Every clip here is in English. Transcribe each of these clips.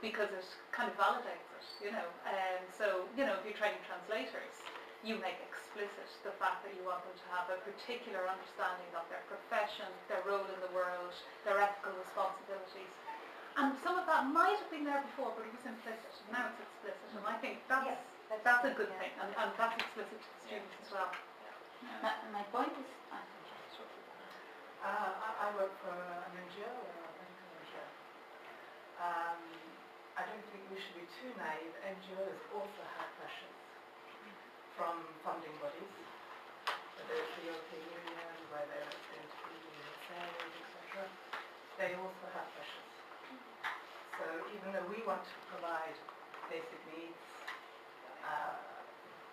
because it kind of validates it, you know. So, you know, if you're training translators, you make explicit the fact that you want them to have a particular understanding of their profession, their role in the world, their ethical responsibilities. And some of that might have been there before, but it was implicit. Now it's explicit, and I think that's a good thing, and that's explicit to the students as well. My point is, I work for an NGO, a medical NGO. I don't think we should be too naive. NGOs also have pressures from funding bodies, whether it's the European Union, whether it's going to be USA, etc. They also have pressures. So even though we want to provide basic needs,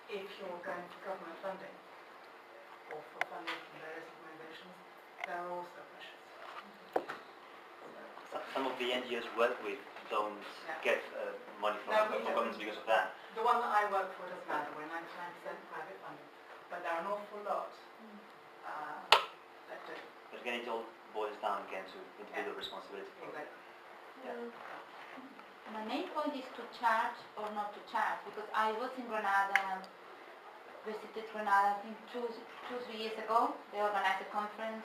if you're going for government funding or for funding from various organisations, there are also pressures. Some of the NGOs work with don't get money from governments because of that. The one that I work for does matter. We're 99% private funded, but there are an awful lot that do. But again, it all boils down again to individual responsibility. Exactly. my main point is to charge or not to charge, because I was in Granada, visited Granada I think 2-3 years ago. They organized a conference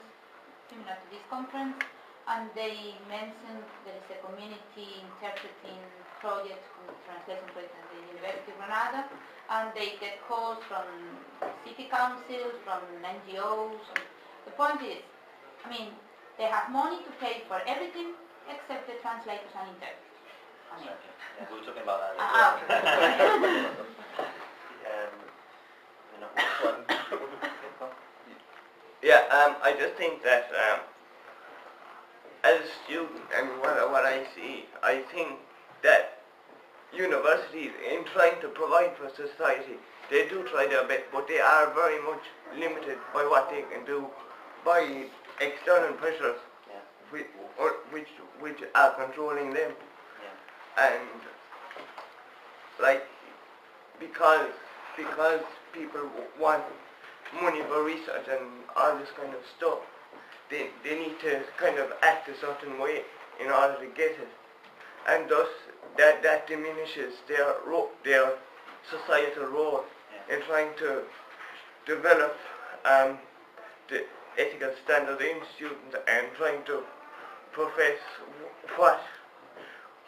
similar to this conference, and they mentioned there is a community interpreting project, translation project at the University of Granada, and they get calls from city councils, from NGOs. The point is, I mean, they have money to pay for everything except the translators and interpreters. I mean, yeah, we were talking about that. I just think that as a student, and what I see, I think that universities, in trying to provide for society, they do try their best, but they are very much limited by what they can do by external pressures, which are controlling them. And like, because people want money for research and all this kind of stuff, they need to kind of act a certain way in order to get it, and thus that diminishes their societal role in trying to develop the ethical standards in students and trying to profess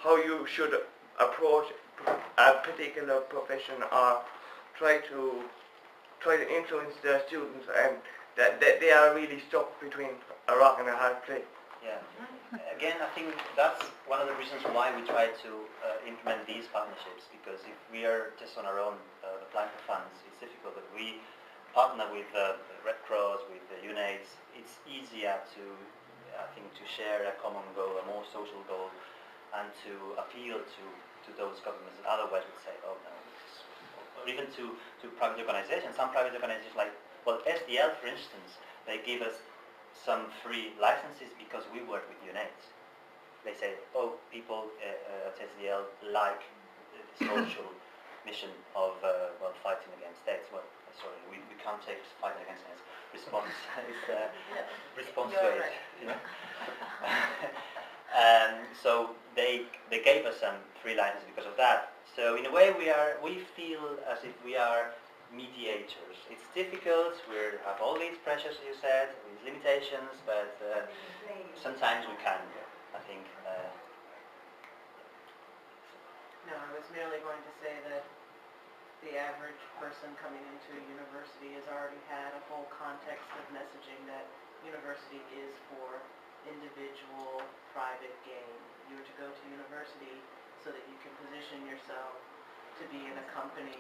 how you should approach a particular profession, or try to influence their students, and that they are really stuck between a rock and a hard place. Yeah. Again, I think that's one of the reasons why we try to implement these partnerships, because if we are just on our own applying for funds, it's difficult. But we partner with Red Cross, with UNAIDS. It's easier to, I think, to share a common goal, a more social goal, and to appeal to those governments that otherwise would say, oh no, or even to private organizations. Some private organizations, like, well, SDL, for instance, they give us some free licenses because we work with UNAIDS. They say, oh, people at SDL like the social mission of fighting against AIDS. Well, sorry, we can't take fighting against AIDS. Response response to it, you know. So they gave us some free licenses because of that. So in a way we feel as if we are mediators. It's difficult, we have all these pressures, you said, these limitations, but sometimes we can, I think. No, I was merely going to say that the average person coming into a university has already had a whole context of messaging that university is for individual, private gain. You were to go to university so that you can position yourself to be in a company,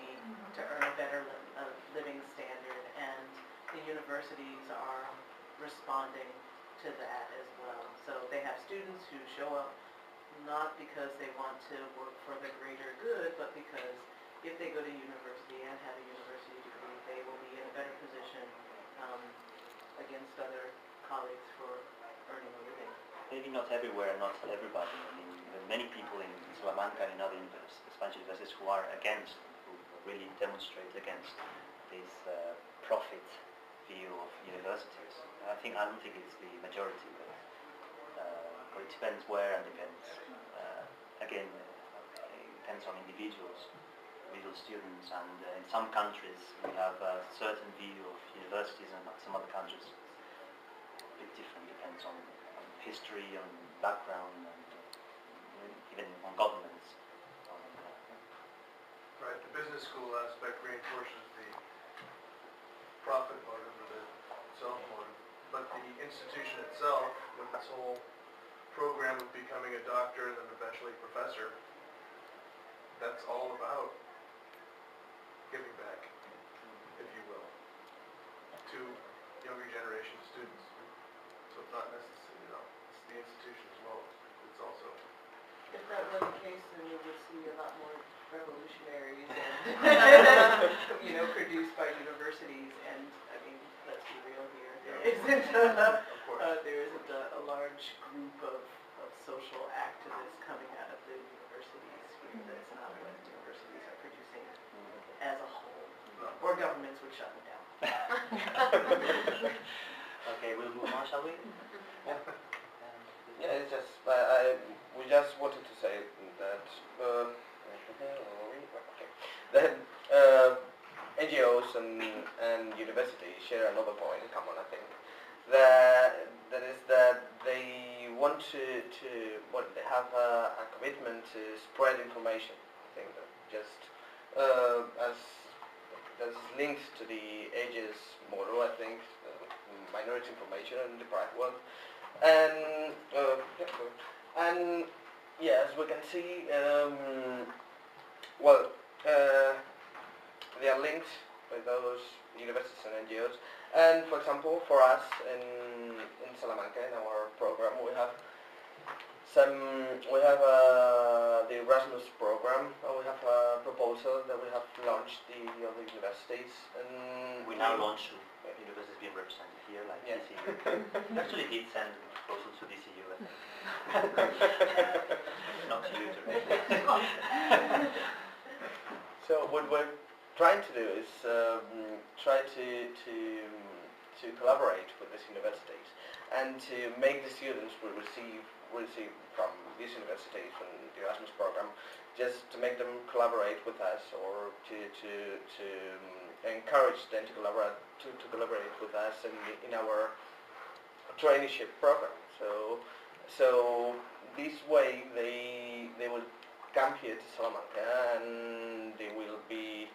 to earn a better living standard, and the universities are responding to that as well. So they have students who show up not because they want to work for the greater good, but because if they go to university and have a university degree, they will be in a better position against other colleagues for earning a living. Maybe not everywhere, not everybody. I mean, there are many people in Salamanca and in other Spanish universities who are against, who really demonstrate against this profit view of universities. I don't think it's the majority, but it depends where, and depends. Again, depends on individual students, and in some countries we have a certain view of universities, and some other countries it's a bit different, depends on history, on background, and even on governments. Right, the business school aspect reinforces the profit motive or the self motive, but the institution itself, with its whole program of becoming a doctor and then eventually professor, that's all about giving back, if you will, to younger generation students. So it's not necessarily, it's the institution as well. It's also. If that were the case, then we would see a lot more revolutionaries and, produced by universities. And I mean, let's be real here. There isn't a large group of social activists coming out of the universities here. That's not what universities are producing as a whole. Or governments would shut them down. Okay, we'll move on, shall we? Yeah, it's just we just wanted to say that NGOs and universities share another point in common. I think that is that they want to they have a commitment to spread information. I think that just as that's linked to the AGIS model. I think minority information and the private one. And yes, we can see, they are linked with those universities and NGOs. And for example, for us in Salamanca, in our program, we have the Erasmus program, and we have a proposal that we have launched the other universities. And we now launch universities being represented here, like DCU. We actually did send a proposal to DCU, I think. Not to you directly. So what we're trying to do is try to collaborate with these universities and to make the students we receive from these universities from the Erasmus program, just to make them collaborate with us, or to encourage them to collaborate with us in our traineeship program. So this way they will come here to Salamanca and they will be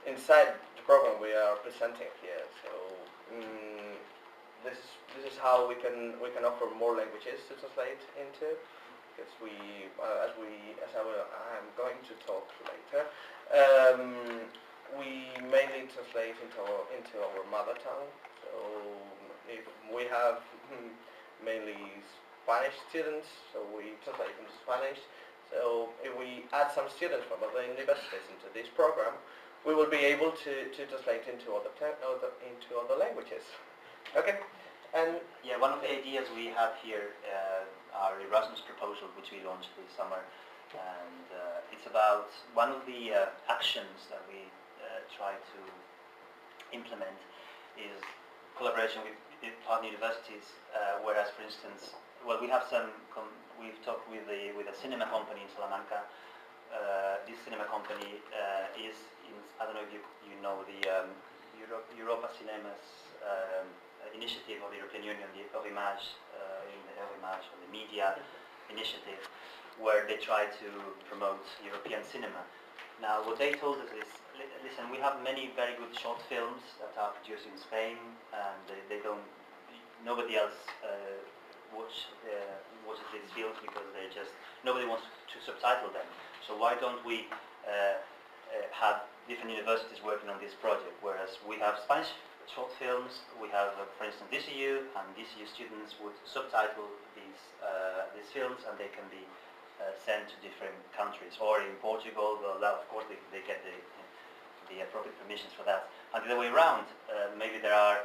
inside the program we are presenting here. So this is how we can offer more languages to translate into, because I'm going to talk later. We mainly translate into our mother tongue. So if we have mainly Spanish students, so we translate into Spanish. So if we add some students from other universities into this program, we will be able to translate into other languages. Okay. And yeah, one of the ideas we have here, our Erasmus proposal, which we launched this summer, and it's about one of the actions that we try to implement is collaboration with partner universities. Whereas, for instance, we have we've talked with a cinema company in Salamanca. This cinema company is in, I don't know if you know the Europa Cinemas initiative of the European Union, the Eurimage, or the media initiative, where they try to promote European cinema. Now, what they told us is, listen, we have many very good short films that are produced in Spain, and nobody else watches these films because nobody wants to subtitle them. So why don't we have different universities working on this project? Whereas we have Spanish short films, we have, for instance, DCU, and DCU students would subtitle these films, and they can be sent to different countries. Or in Portugal, well, of course, they get the appropriate permissions for that. And the other way around, maybe there are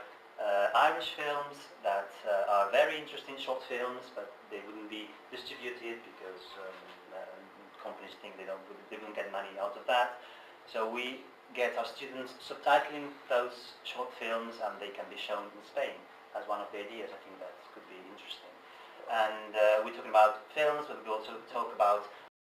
Irish films that are very interesting short films, but they wouldn't be distributed because companies think they wouldn't get money out of that. So we get our students subtitling those short films, and they can be shown in Spain as one of the ideas. I think that could be interesting. And we're talking about films, but we also talk about